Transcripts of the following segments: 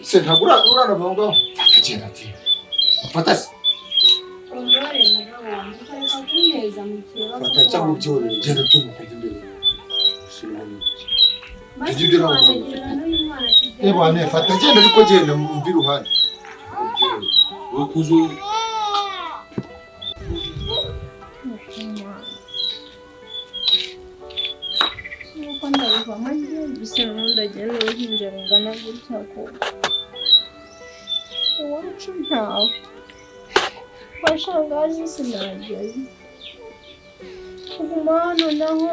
Se ntagura vango akagenda ati fata se fata cyangwa byore genda tumukunze imbere wane fata genda ariko genda mvi ruhande ukuzo bisa ndagenda uruhinja rungana gutya ko iwacu ntawe kwa shangazi sinajyayo kuguma hano naho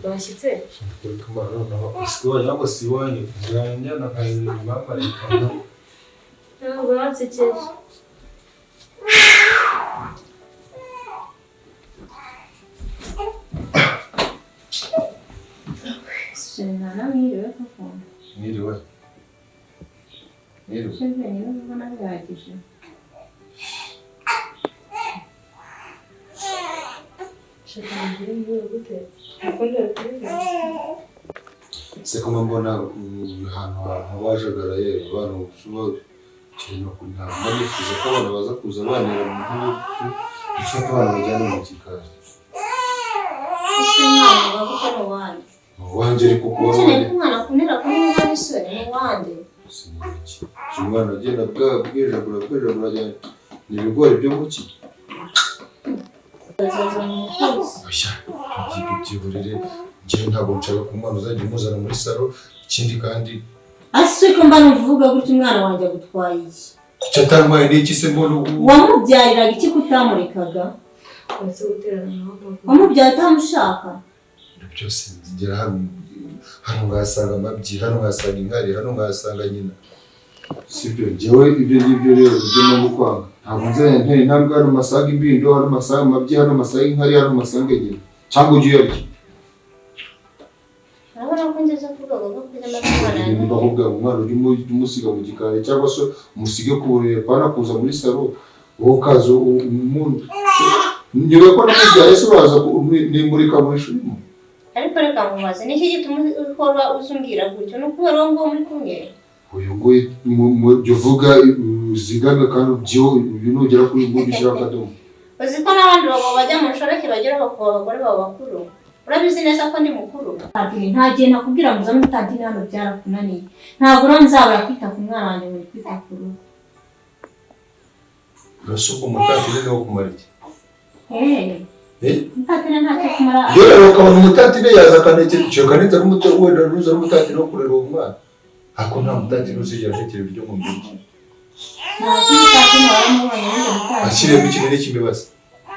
bashyitse kumara no siwa yabo siwanye kujanya na kazi mama rikana ntabwo batsekeje Sena miriwe koko miriwe Sena ni ubona bihagije Shakambire ngo gute se kama mbona ahantu wajagaraye abantu suba cyane kuri nta manifuza ko abantu baza kuza banira mu gihugu gifata abantu bajyana mu kikazi Sena ngo ko wandi wanje ariko kuba wandi umwana kunira kuri n'abisore ni wandi umwana agenda bwejagura cyane ni ibigori byo muki Oya, byihorere ngiye ntabwo nshaka ko umwana uzajya umuzana muri salo ikindi kandi Ase ko mbana uvuga gutyo umwana wanjye gutwaye iki cyatarwaye n'iki se mbona wamubyariraga iki kutamurekaga wamubyaye utamushaka byose nzigera hano ngasanga amabyi hano ngasanga inkari hano ngasanga nyina sibyo njyewe ibyo ngibyo rero ibyo no gukwanga ntabwo nzanye ntabwo hano masaga imbindo hano masaga amabyi hano masaga inkari hano masaga nyina cyangwa ugiye ariki urabona ko ngeze kuvuga ngo kugira amazina niba ahubwo umwana uri umusiga mu gikari cyangwa se umusige ku buriri pana kuza muri salo wowe ukaza umuntu niba ko namubyaye se uraza nimurika muri shuri ariko reka mubaze niki gituma uhora uzumbwira gutyo no kubera ngo muri kumwe uyu ngo byo vuga uzigame kandi byo binugera kuri ngo bishira akadomo uzi ko n'abandi bagabo bajya mu nshoreke bagera bakaba abagore babo bakuru urabizi neza ko ndi mukuru nta gihe nakubwira ngo uza muri tantine hano byarakunaniye ntabwo nzabura kwita ku mwana wanjye muri kwita ku rugo urasuka umutatire no kumara iki umutatire ntacyo kumara iyo rero ukabona umutatire yaza akanekera icyo kanetse ari umuto wenda ruza n'umutatire wo kurera uwo mwana ako nta mutatire uzigera ashekera ibyo mu mbere ashyiremo ikintu cy'imbabazi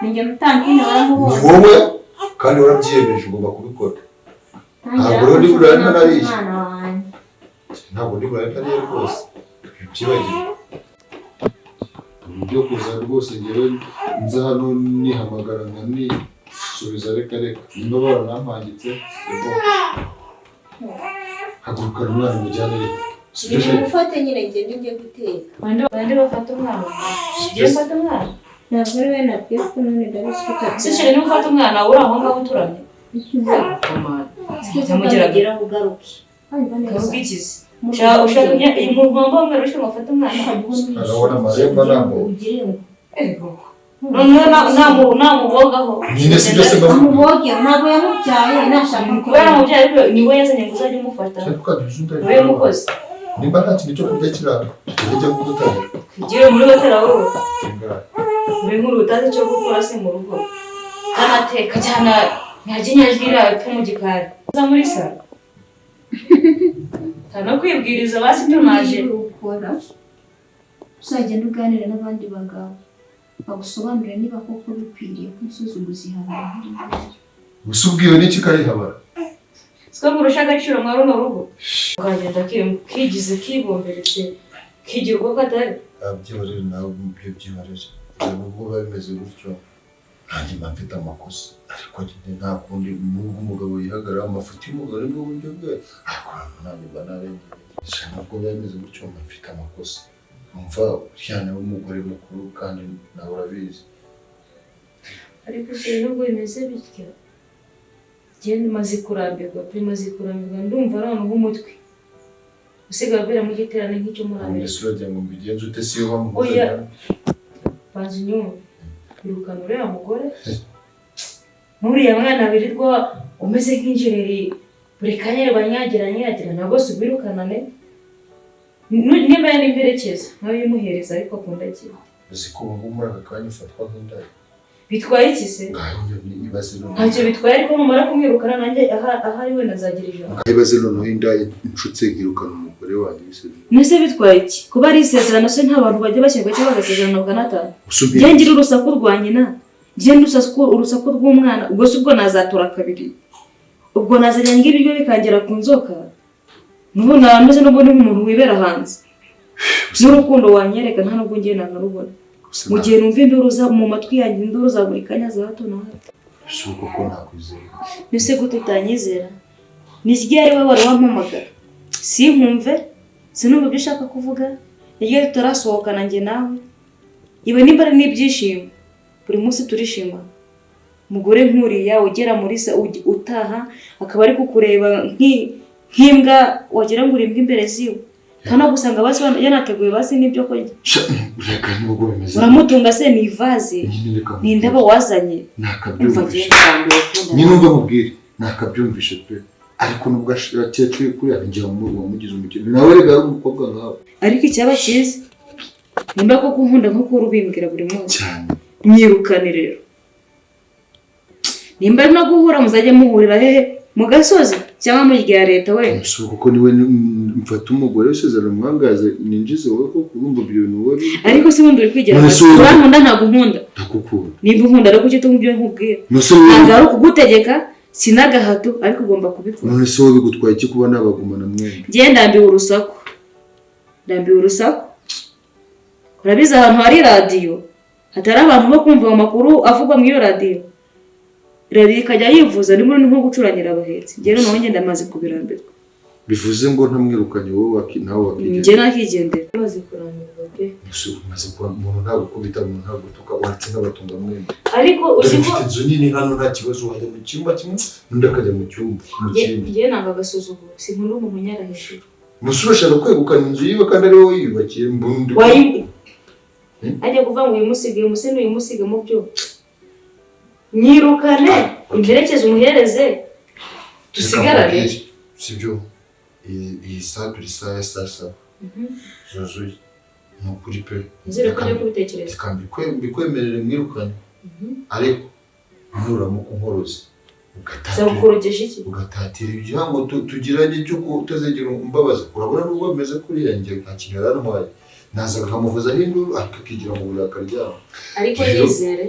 ninjye mutantine waramubonye ni wowe kandi warabyiyemeje ugomba kubikora ntabwo rero ndi burane nariye ntabwo ndi burane nariye rwose byibagirwe ibyo kuza rwose ngewe nza hano nihamagara nkanisubiza reka niba baranampangitse hagurukana umwana mujyane reka ufate nyine ngende njye guteka bandi bafata umwana njye mfata umwana ntabwo ari we nabwiye ko none ndabisuka sishire ni ufata umwana uri aho ngaho uturamye Nyamugira ugaruke ugarukize ushaka impumbo mwe rushe mufata umwana arabona maremba namo namubogaho nyine si byose amuboge ntabwo yamubyaye nashaka kubera umubyaye niwe yazanye ngo uzajye umufata niwe mukozi Nimba nta kintu cyo kurya kirara tujye kugutangira. Igiye muri hoteli aho Ingahe? uri nkuru utazi cyo gukora se mu rugo. Amateka cyane nyaginyajwira epfo mu gikari. Za muri salo. Tano kwibwiriza basi cyo naje. ukora uzagenda uganira n'abandi bagabo bagusobanurira niba koko bikwiriye ko umusozi uzihabara Usubwiwe n'iki kayihabara? Siko murusha agaciro mwa runo rugo. Ukagenda kigize kibomberetse kigirwa katari. Abyorere nawe ibyo byibarije. Ubwo bimeze gutyo. Nanjye mba mfite amakosa. Ariko nyine nta kundi nubwo umugabo yihagarara amafuti y'umugore n'ubwo buryo bwe. Ariko nanjye mba narengeye. Nubwo bimeze gutyo mba mfite amakosa. Numva uryana w'umugore mukuru kandi nawe urabizi. Ariko se nubwo bimeze bityo. Genda maze kurambirwa, maze kurambirwa ndumva arano nk'umutwe. Usigaye bera mu giterane nk'icyo muri Amerika. Mbese uragira ngo mbigenze ute si yo bamuze? Oya. Banza unyumve. Irukana uriya mugore. N'uriya mwana wirirwa umeze nk'injereri buri kanya banyagira nabwo se ubirukanane. Niba yari imperekeza nawe yimuhereza ariko akunda iki? Uzi ko ubu muri aka kanya ufatwa nk'indaya. Bitwaye iki se? Ibaze noneho. Ntacyo bitwaye ariko numara kumwirukana nanjye ahari we nazagira ijambo. Ibaze noneho indaya inshutse irukana umugore wanjye bisebye. Nese bitwaye iki? Kuba ari isezerano se nta bantu bajya bashyirwa cyangwa bagasezerana bakanatana. Njye ngira urusaku rwa nyina. Njye urusaku rw'umwana. Ubwo se ubwo nazatura kabiri. Ubwo nazajya ngira ibiryo bikangera ku nzoka. Nubu nameze n'ubundi nk'umuntu wibera hanze. N'urukundo wanyereka nta nubwo ngiye nakarubona. Mu gihe numva induru mu matwi yanjye induru za buri kanya za hato na hato. Shuko ko nakwizera. Nese gute utanyizera? Nijye ari wowe wari wampamagara. Sinkumve, sinumva ibyo ushaka kuvuga. Nijye tutarasohokana njye nawe. Iwe nimba ari n'ibyishimo. Buri munsi turishima. Umugore nkuriya ugera muri se utaha akaba ari kukureba nk'imbwa wagira ngo uri imbwa imbere ziwe. Hano gusanga basi yanateguye basi n'ibyo kurya. Reka nubwo bimeze. Uramutunga se ni vaze. Ni indabo wazanye. Nakabyumvishe. Numva mubwire nakabyumvishe pe. Ariko nubwo akecwe kuri njye mugize umukino. Nawe rega ari umukobwa nkawe. Ariko icyaba cyiza. Nimba ko kunkunda nko kurubimbwira buri munsi. Cyane. Myirukane rero. Nimba no guhura muzajye muhurira hehe mu gasozi cyangwa mu rya leta we. Kuko niwe mfata umugore usezerano mwangaze ninjize wowe ko kurumva ibintu wowe. Ariko se wundi uri kwigira urankunda ntabwo nkunda. Ndakukunda. Nimba unkunda ariko cyo tumubyo nkubwira. Ntabwo ari ukugutegeka sinagahato ariko ugomba kubikora. None se wowe bigutwaye iki kuba nabagumana mwembi? Ngiye ndambiwe urusaku. Urabizi ahantu hari radiyo hatari abantu bo kumva amakuru avugwa mu iyo radiyo. Radiyo ikajya yivuza nimuri nko gucurangira abahetsi. Njye noneho ngenda amaze kubirambirwa. Bivuze ngo ntamwirukanye wowe nawe wakigenda. Njye nakigendera. Maze kurambirwa pe. Maze kuba umuntu ntabwo kubita umuntu ntabwo tuka watse n'abatunga mwembi. Ariko uzi ko inzu nini hano nta kibazo wajya mu cyumba kimwe n'undi akajya mu cyumba mu kindi. Njye nanga gasuzuguro sinkunda umuntu unyara hejuru. Musura ashaka kwegukana inzu yiwe kandi ari wowe yiyubakiye mbundi. Ajya kuva ngo uyimusige umusene uyimusige mu byo. Nyirukane imperekeze umuhereze dusigarane. Sibyo iyi saa turi saa ya saa saba. Zuzuye nukuri pe. Nzere ko njye kubitekereza. Kandi bikwemerere mwirukane. Ariko nuramuka unkoroze ugatatira igihango tugiranye cyo kutazegera umbabaza. Urabona nubwo bimeze kuri yanjye nta kintu yarantwaye. Nazaga kamuvuza hinduru akakigira mu burakari ryabo. Ariko yizere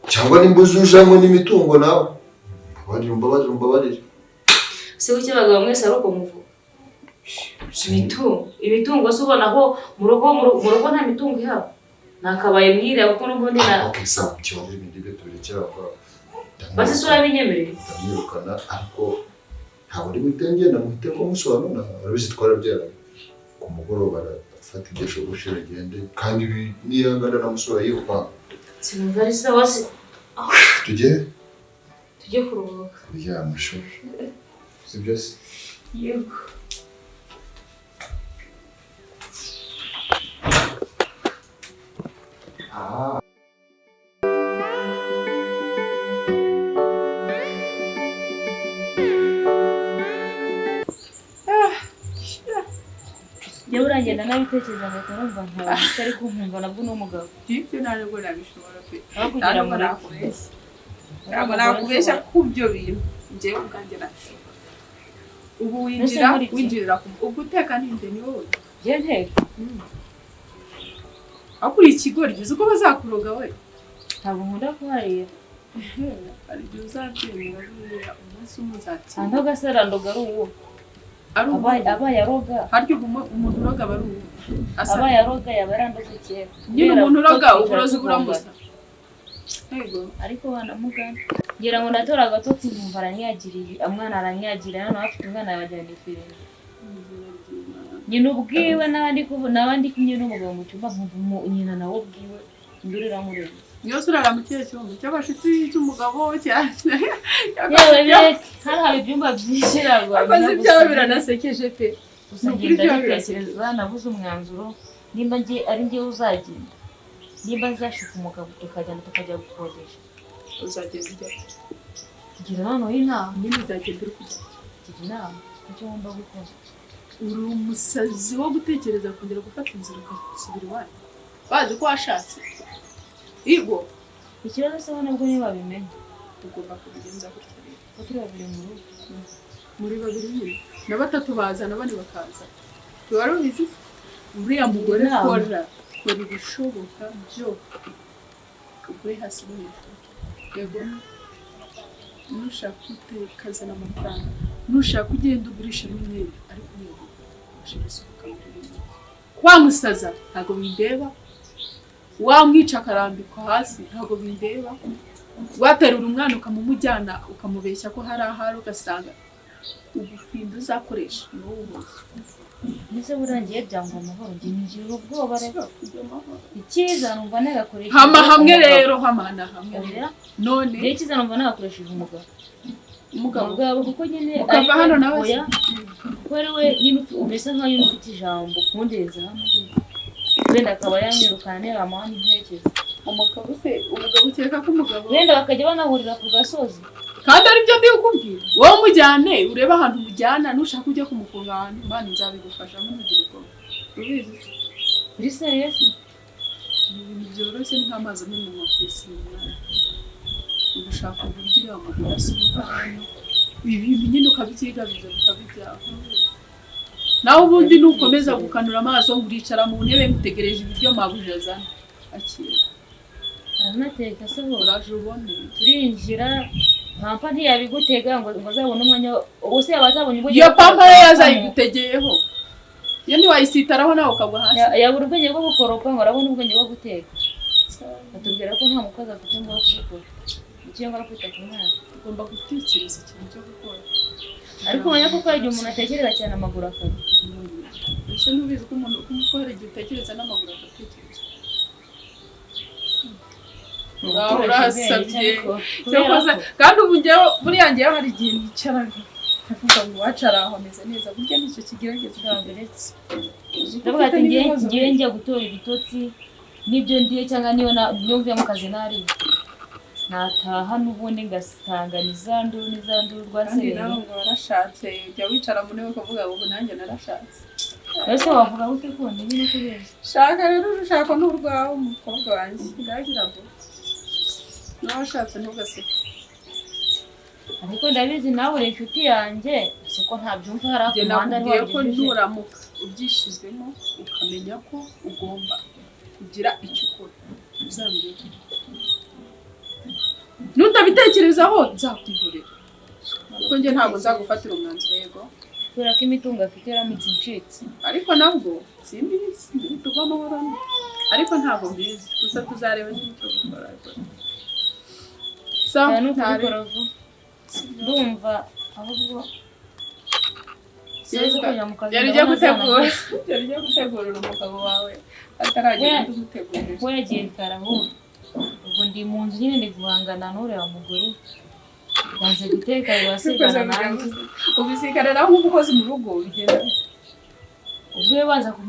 cyangwa nimbuze ujamwe n'imitungo nawe. Mbabarire. Se uke bagabo mwese ariko muvuga. Imitungo se ubona ko mu rugo nta mitungo ihaba. Nakabaye mwira kuko n'ubundi na Okay, sawa kibazo ibindi byo turekera kwa. Basi sura binyemereye. Ndamwirukana ariko ntabwo ndi gutengenda muhite ko musobanura. Arabizi twarabyara. Ku mugoroba fata ibyesho gushira gende kandi niyangana na musora yiruka. Sinumva ari sawa se. Tujye kuruhuka. Yamusho. Sibyo se? Yego. nagenda nabitekereza ngahita numva nkawe utari kumva nabwo n'umugabo ibyo ntabwo nabishobora pe aho kugira ntabwo ngo nakubeshya ntabwo nakubeshya ku byo bintu njyewe ubwanjye nabishobora ubu winjirira ubwo uteka ninde ni wowe njye nteka aho kuri ikigori uzi ko bazakuroga we ntabwo nkunda kuharira hari igihe uzabyemera buriya umunsi umwe uzakira ntabwo agasarandoga ari uwo abaye aroga harya umuntu uroga aba ari uwo abaye aroga yaba yarandoze kera nyine umuntu uroga uburozi buramusa yego ariko banamugana ngira ngo natora agatotsi nkumva aranyagiriye umwana aranyagiriye hano afite umwana yabajyana ifirindi nyina ubwiwe n'abandi kumwe n'umugabo mu cyumba nkumva nyina nawe ubwiwe induru iramurenze niyo surara mu kihe cyumba cy'abashitsi cy'umugabo cyane yewe beke hano haba ibyumba byinshi ntabwo akoze ibyawe biranasekeje pe gusa ngenda bitekereza nabuze umwanzuro nimba ari njye uzagenda nimba nzashuka umugabo tukajyana tukajya gukodesha uzagenda ujya ngira noneho inama nyine uzagenda uri kujya ngira inama icyo ngomba gukora uri umusazi wo gutekereza kongera gufata inzira ugasubira iwanyu bazi ko washatse Igo ikibazo se nabwo niba babimenye ugomba kubigenza gutya rero ko turi babiri mu rugo muri babiri nyine na batatu bazana abandi bakaza wari ubizi uriya mugore kora ibishoboka byo ugwe hasi mu hejuru yego nushaka kuzana amafaranga nushaka ugenda ugurisha n'imyenda ariko yego ushaka kwa musaza ntabwo bindeba wamwica akarambikwa hasi ntabwo bindeba waterura umwana ukamumujyana ukamubeshya ko hari ahari ugasanga ubufindo uzakoresha ni wowe ubuze mbese burangiye byangwa amahoro njye ngira ubwoba rero icyiza numva nagakoresha hama hamwe rero hamana hamwe none rero icyiza numva nagakoresheje umugabo kuko nyine ukava hano nawe kuko ari we nyine umeze nk'ayo ufite ijambo kundeza hano wenda akaba yamwirukana niba amahane intekerezo umugabo ukeka ko umugabo wenda bakajya banahurira ku gasozi kandi aribyo ndi kukubwira wowe mujyane urebe ahantu mujyana nushaka ujya kumufunga ahantu Imana izabigufashamo n'urubyiruko rubizi uri serious ibintu byoroshye nk'amazi n'umunwa ku isi ugushaka uburyo uriya mugore asunika hano ibintu nyine ukabyigabiza bikabijyaho nawe ubundi nukomeza gukanura amaso ngo uricara mu ntebe mutegereje ibiryo mabuja azana akira aranateka se ho uraje ubone turinjira pampa ntiyabigutega ngo azabone umwanya ubuse yabatabonye ubwo iyo pampa yazayigutegeyeho iyo ntiwayisitaraho nawe ukagwa hasi yabura ubwenge bwo gukoropa ngo arabona ubwenge bwo guteka atubwira ko nta mukozi afite ngo kubikora icyo ngara kwita ku mwana ugomba gutekereza ikintu cyo gukora ariko umenya ko igihe umuntu atekereza cyane amaguru akora ese ntubizi ko umuntu kumutwara igihe utekereza n'amaguru agatekereza urasabye kandi ubu njyewe buriya njyewe hari igihe nicara ndavuga ngo wacara aho ameze neza burya nicyo kigerageza utabiretse ndavuga ati ngiye njya gutora ibitotsi n'ibyo ndiye cyangwa niyo mvuye mu kazi nari nataha n'ubundi ngasanga n'izanduru rwasereye kandi nawe warashatse jya wicara mu ntebe ukavuga ngo nanjye narashatse ese wavuga gute ko nyine kubeshya shaka rero urushako n'urwawe umukobwa wanjye ndagira ngo nawe washatse ntugaseke ariko ndabizi nawe uri inshuti yanjye siko ntabyumva hari ako muhanda ntiwabigejeje ko nturamuka ubyishizemo ukamenya ko ugomba kugira icyo ukora uzambwira nutabitekerezaho nzakwihorera kuko njye ntabwo nzagufatira umwanzuro yego kubera ko imitungo afite yaramutse incitse ariko nabwo simbizi tugwa amahoro ariko ntabwo mbizi gusa tuzareba n'icyo gukora ndumva ahubwo yari ugiye gutegurira umugabo wawe ataragenda kumutegurira we yagiye karahura ubwo ndi mu nzu nyine ndi guhangana n'uriya mugore banze guteka bibasigana nanjye ubisigarira nk'umukozi mu rugo bigenda ubwo we baza ku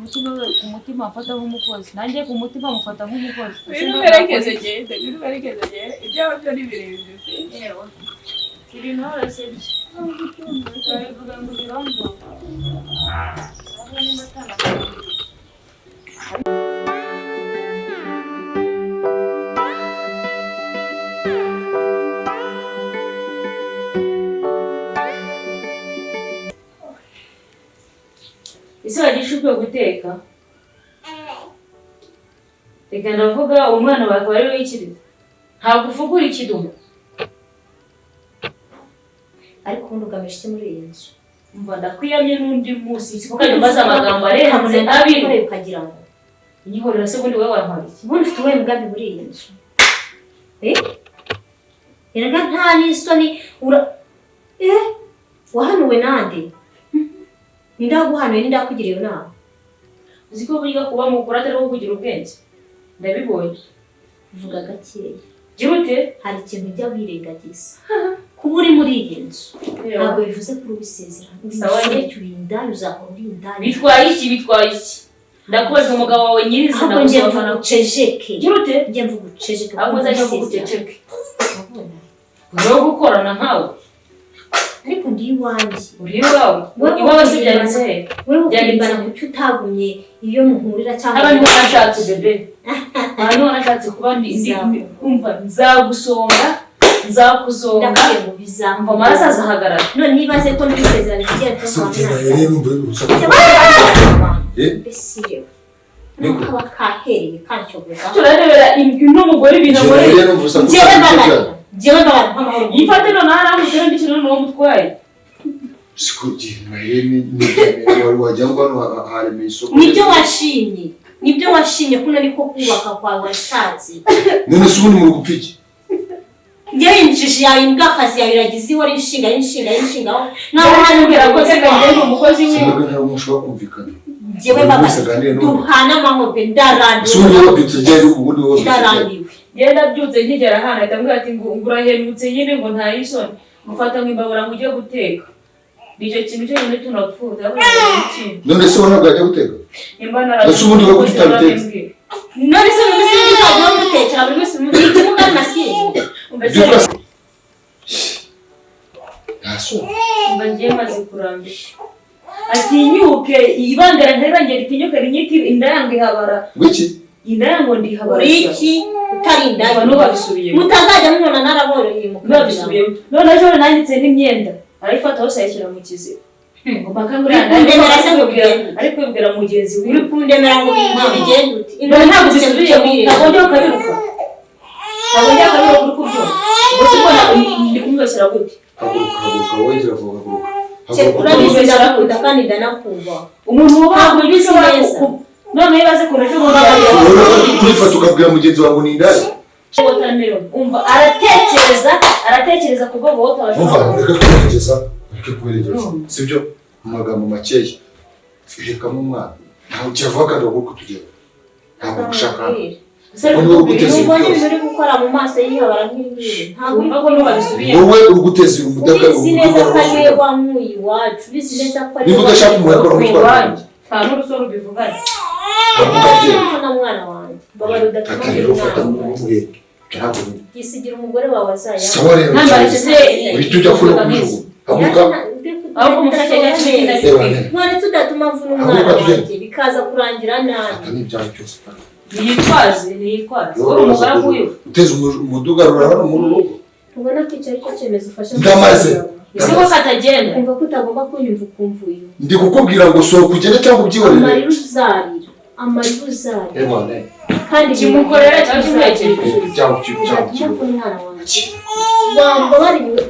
mutima afata nk'umukozi nanjye ku mutima mufata nk'umukozi biruberekeze gende ibyawe byo ni birebire iri ntoroshye bivuga ngo birombo guteka? Reka ndavuga umwana bakaba ari we wikiriza. Ntabwo ufugura ikidumu. ariko ubundi ugamije iki muri iyi nzu? Umva ndakwiyamye n'undi munsi siko kandi maze amagambo arenze abiri ukagira ngo inyihorera se bundi wowe wampaye iki? ubundi ufite uwuhe mugambi muri iyi nzu? Erega nta n'isoni wahanuwe nande? Ninde waguhanuye, ninde wakugiriye inama? Uzi ko burya kuba mukuru atari wo kugira ubwenge. Ndabibonye. Vuga gakeya. Gira ute? Hari ikintu ujya wirengagiza. Kuba uri muri iyi nzu ntabwo bivuze ko ubisezerano. Sawa nyine urinda uzakora urinda. Bitwaye iki? Ndakubaza umugabo wawe nyiriza ndagusohokana ucejeke. Gira ute? Njye mvuga ucejeke. Ahubwo nzajya kuguceceke. Uriho gukorana nkawe. Ariko ndi iwanjye. Uri iwawe? Iwawe se byanditse he? Wewe ukirimbana kuki utagumye iyo muhurira cyangwa abantu barashatse bebe. Abantu barashatse kuba umva nzagusonga nzakuzonga ndakwiye ngo bizamva amaraso azahagarara. None nibaze ko n'ibisezerano kigiye mbese nuko bakahereye kancogoza turarebera n'umugore ibintu muri jewe mbabara nk'amahoro yifate none aramutse ndikino n'uwo mutwaye sikugiye ni wajya ngo hareme isoko nibyo washimye kuno niko kubaka kwawe washatse none se ubundi muri gupfiki njye injiji yawe imbwakazi yawe iragize iwe inshinga naho hanubwira ko se ngende umukozi wiwe sinagana umushobora kumvikana jewe mbabara duhana amahoro ndarambiwe suri wabyutse jye ubundi wowe ndarambiwe genda byutse nkigera hano ndambwira ati ngo urahenutse nyine ngo nta isoni mufata nk'imbabura ngo ujye guteka nicyo kintu cyo nyine tunapfuza none se wanaga ajya guteka nimba naravuze ese ubundi wowe utabitetse none se ubundi ntabwo gutekera buri wese mu kibuga n'amasiri umva ngiye maze kurambisha atinyuke ibandera ntarengera itinyuke rinyiti indayange habara wiki indayango ndi habara iki utarinda no babisubiye mutazajya mubona naraboroye mu babisubiye none ejo nanditse n'imyenda arayifata hose ayishyira mu kiziba ngo makangurira ariko yibwira mugenzi wiwe uri kundemera ngo bigende uti none ntabwo bisubiye ntabwo ukabiruka kuri kubyo gusa ubona ndi kumwesera gute haguruka wongera vuba urabizi ndakunda kandi ndanakumva umuntu wabagwe bishobora none yibaze ko ejo urifata ukabwira mugenzi wawe ni indaya umva aratekereza kuva bota umva reka kuberegeza sibyo mu magambo makeya rekamo umwana ntawe ukivuga kandi ahubwo tugera ntabwo gushaka uri gukora mu maso yihabara nk'ibintu wowe uri guteza umutaka ubizi neza ko ari we wamuye iwacu ubizi neza ko ari we udashaka umuyaga n'umutwaro nta n'urusoro ubivuganye na mwana wanjye babara udatuma yisigira umugore wawe azaya uhita ujya kure kujugu ahubwo umushake yacu none tudatuma mvuna umwana wanjye bikaza kurangira nabi ntiyitwaze uri umugaragu wiwe uteza umudugarura hano muri rugo ubona ko icyo ari cyo cyemezo ufasha ndamaze ese ko katagenda kumva ko utagomba kunyumva ukumva uyu ndi kukubwira ngo sohoka ugende cyangwa ubyihorere amarira uzarira kandi kimukorera cyangwa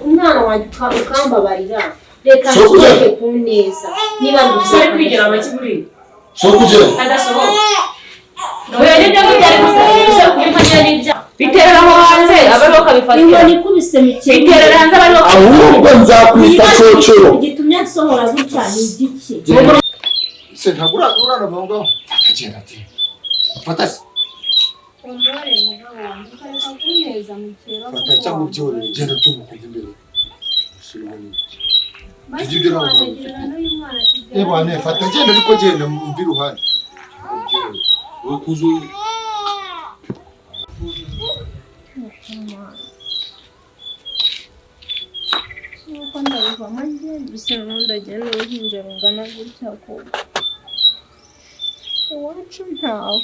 umwana wanjye ukambabarira reka nsohoke ku neza niba ari kwigira amakiburi sohoka ugende adasohoka oya nibyo byari gusa kubifanyira n'ibya biterera aho hanze abari bakabifatira inkoni ikubise mu kintu biterera hanze abari ahubwo nzakwita cocoro gitumye asohora gutya ni igiki se ntabwo uranavuga ngo akagenda ati fata se Ondore mugabo wanjye ukareka kuneza mu kera fata cyangwa ubyihorere genda tumukumva imbere basi ibyo ntabwo wanagirana n'uyu mwana yego ane fata genda ariko genda mumva iruhande wowe kuzo nuko ndabivamo njye bisa n'undagenda uruhinja rungana gutya ko iwacu ntawe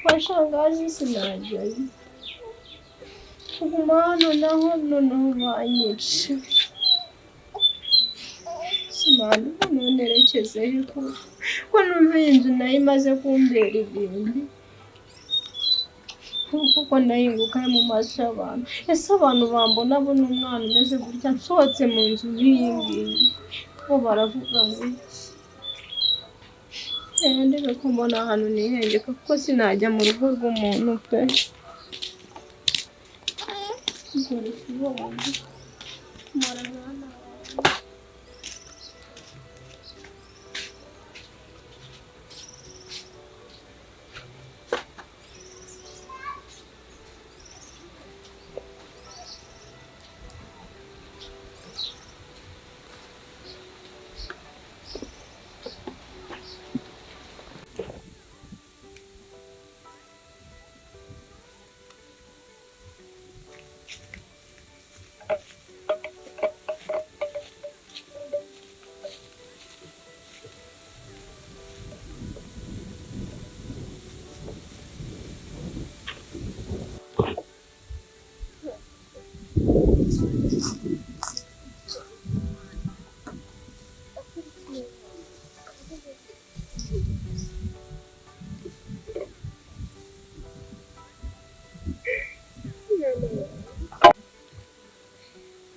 kwa shangazi sinajyayo kuguma hano naho noneho banyica Imana none rekeze ko numva iyi nzu nayo imaze kumbera ibindi kuko nahinguka mu maso y'abantu. Ese abantu bambona bo n'umwana umeze gutya nsohotse mu nzu nk'iyi ngiyi bo baravuga ngo ndeke ko mbona ahantu nihengeka kuko sinajya mu rugo rw'umuntu pe. Dore kibonye mwana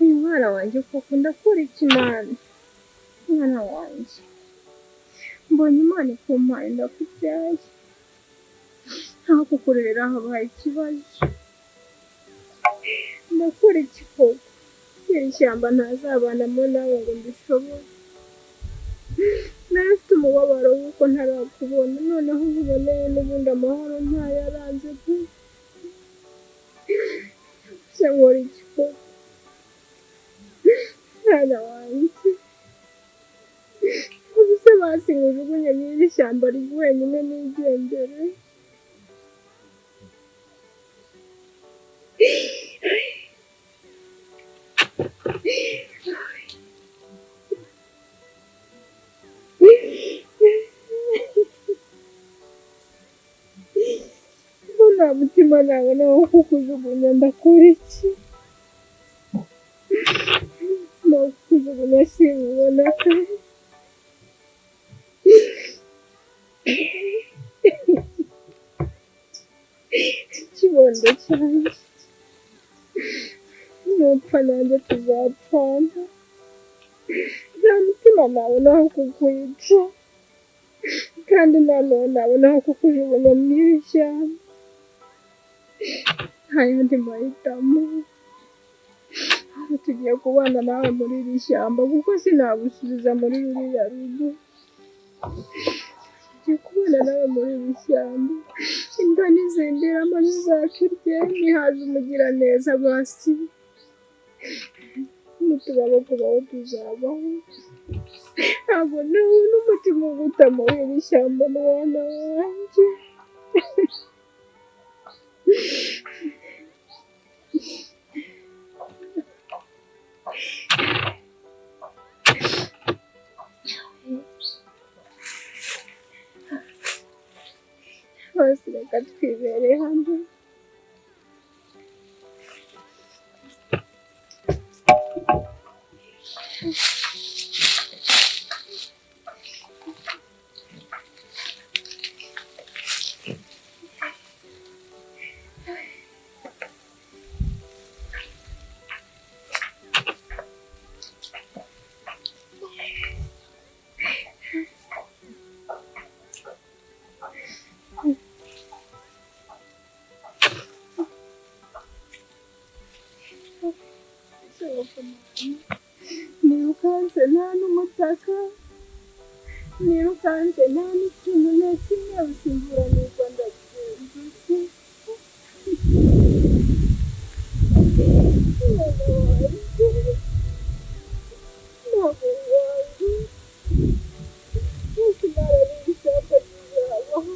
umwana wanjye koko ndakora iki Mana? Mwana wanjye mbonye Imana ikumpaye ndakubyaye, nta kukurera habaye ikibazo. Ndakora iki koko? Iri shyamba ntazabanamo nawe ngo mbishobore. Nari mfite umubabaro w'uko ntarakubona, noneho nkuboneye n'ubundi amahoro ntayaranze pe. Se nkora iki koko? Mwana wanjye ubuse basi nkujugunye mw'iri shyamba riri wenyine nigendere. Nta mutima nabona wo kukujugunya ndakora iki? No kukujugunya sinkubona pe. Kibondo cyanjye nupfa nanjye tuzapfana, nta mutima nabona wo kukwica kandi nta n'uwo nabona wo kukujugunya mw'iri shyamba. Nta yandi mahitamo, aho tugiye kubana nawe muri iri shyamba kuko sinagusubiza muri ruriya rugo. Tugiye kubana nawe muri iri shyamba, imbwa nizindira amazi zaturye nihaza umugiraneza basi nitubaho kubaho tuzabaho. Ntabwo nawe n'umutima uguta muri iri shyamba mwana wanjye. Bose reka twibere hamwe. Nirukanse nta n'umutaka, nirukanse nta n'ikintu na kimwe usimbura nirwa ndagenza iki? Mwana wanjye, ntabwo wanjye, bose narariye ishyamba rizabaho.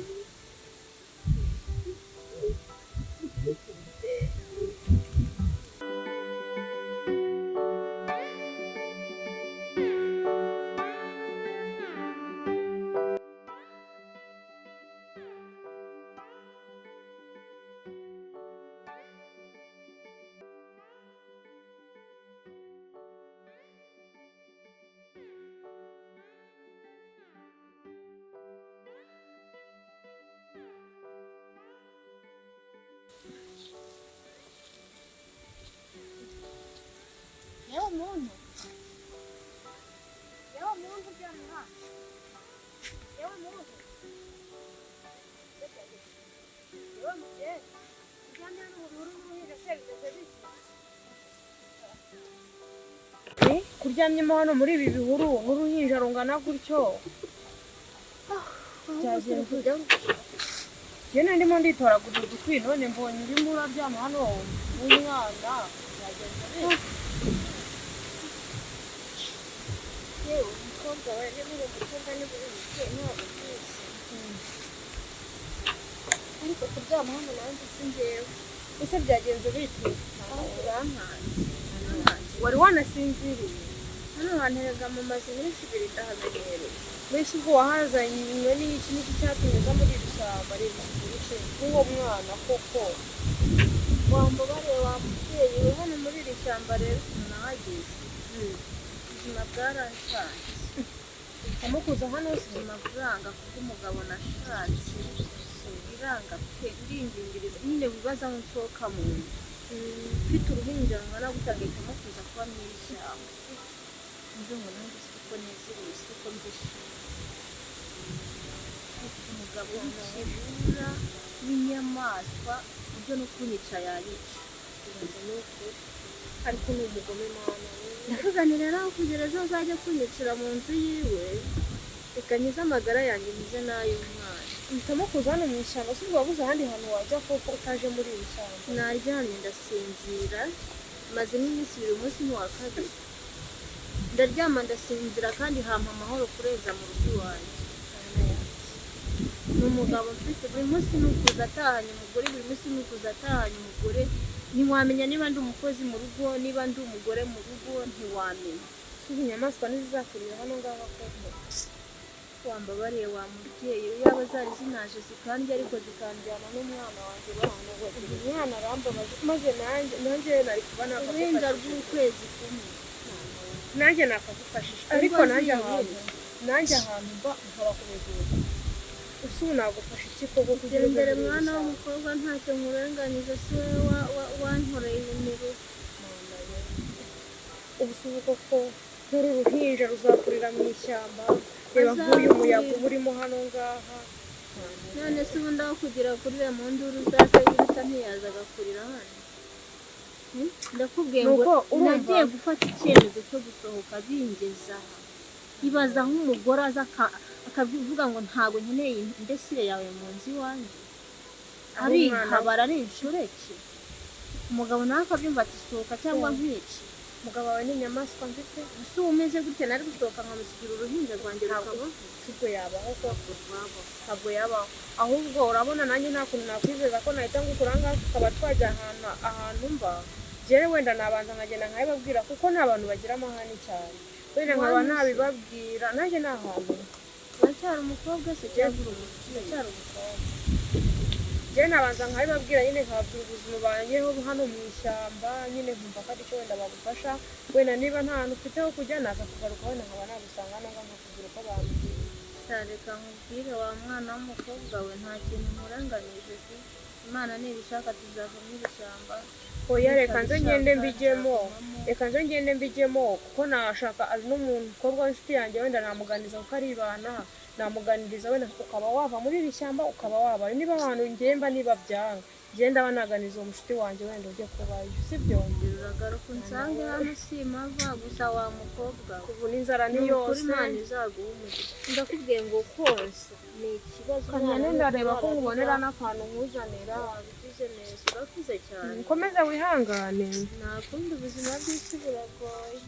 yewe muntu uryamye hano yewe muntu yewe mubyeyi uryamye hano mu bihuru n'uruhinja se bimeze bite kuryamyemo hano muri ibi bihuru n'uruhinja rungana gutyo byagenze njye ndimo nditoragura udukwi none mbonye urimo uraryama hano n'umwana byagenze bite yewe umukobwa we niba uri umukobwa niba uri umubyeyi ntabwo ubizi ariko kuryama hano nanjye si njyewe ese byagenze bite urankanze wari wanasinziriye hano hantu erega mu mazu menshi ibiri ndahamenyereye mbese ubwo wahazanywe n'iki n'iki cyatumye uza muri iri shyamba reba igice n'uwo mwana koko wambabariye wa mubyeyi we hano muri iri shyamba rero ukuntu nahageze ubuzima bwaransanze mpitamo kuza hano ubuzima buranga kuko umugabo nashatse biranga pe ndingingiriza nyine wibaza aho nsohoka mu nzu mfite uruhinja rungana gutya ngahitamo kuza kuba mu ishyamba nibyo ngo nanjye si uko nezerewe si uko mbishimiye umugabo w'ikibura w'inyamaswa uburyo no kunyica yayica ibaza ni ukuri ariko ni umugome mwana ndavuganira rero aho kugera ejo azajya kunyicira mu nzu yiwe reka nkize amagara yanjye nkize n'ay'umwana mpitamo kuza hano mu ishyamba si ubwo wabuze ahandi hantu wajya kuko utaje muri iri shyamba naryamye ndasinzira maze n'iminsi ibiri umunsi n'uwa kabiri ndaryama ndasinzira kandi hampa amahoro kurenza mu rugo iwanjye ni umugabo mfite buri munsi ni ukuza atahanye umugore buri munsi ni ukuza atahanye umugore ntiwamenya niba ndi umukozi mu rugo niba ndi umugore mu rugo ntiwamenya izi nyamaswa ntizizakurira hano ngaho koko wambabariye wa mubyeyi yaba zari zinaje zikandya ariko zikanjyana n'umwana wanjye bamugoye umwana arambabaje maze nanjye nari kuba uruhinja rw'ukwezi kumwe nanjye nakagufashisha ariko nanjye ahantu mba nkabakomeza ese ubu nagufasha iki koko kugira imbere mwana w'umukobwa ntacyo nkurenganije si wowe wankoreye ibintu ubu si ubu koko nk'uru ruhinja ruzakurira mu ishyamba reba nk'uyu muyaga uba urimo hano ngaha none se ubundi aho kugira kurira mu nduru zaza yiruka ntiyaza agakurira hano ndakubwiye ngo nagiye gufata icyemezo cyo gusohoka bingeza aha ibaza nk'umugore aza akavuga ngo ntabwo nkeneye indesire yawe mu nzu iwanjye arihabara ari inshoreke umugabo nawe akabyumva ati sohoka cyangwa nkwice umugabo wawe ni inyamaswa mfite ese uba umeze gutya nari gusohoka nkamusigira uruhinja rwanjye rukabaho sibwo yabaho koko ntabwo yabaho ahubwo urabona nanjye nta kuntu nakwizeza ko nahita ngukura ngaha tukaba twajya ahantu mba jyewe wenda nabanza nkagenda nkabibabwira kuko nta bantu bagira amahane cyane wenda nkaba nabibabwira nanjye ni ahantu uracyari umukobwa se cyangwa uracyari umukobwa jyewe nabanza nkabibabwira nyine nkababwira ubuzima banyeho hano mu ishyamba nyine nkumva ko aricyo wenda bagufasha wenda niba nta hantu ufite ho kujya naza kugaruka wenda nkaba nagusanga nubwo nkakubwira uko bambwira reka nkubwire wa mwana w'umukobwa we nta kintu nkurenganije se imana nibishaka tuzava mu ishyamba oya reka nze ngende mbijyemo kuko nashaka ari n'umukobwa w'inshuti yanjye wenda namuganiriza kuko aribana namuganiriza wenda ukaba wava muri iri shyamba ukaba waba niba ahantu ngemba niba byanga genda banaganiza uwo mushuti wanjye wenda ujye kubayo sibyo uragaruka unsange hano simava gusa wa mukobwa kuva n'inzara ni yose imana izaguha umugisha ndakubwiye ngo kose ni ikibazo kandi ndareba ko nkubonera n'akantu nkuzanira wabigize neza urakuze cyane komeza wihangane nta kundi ubuzima bw'isi buragoye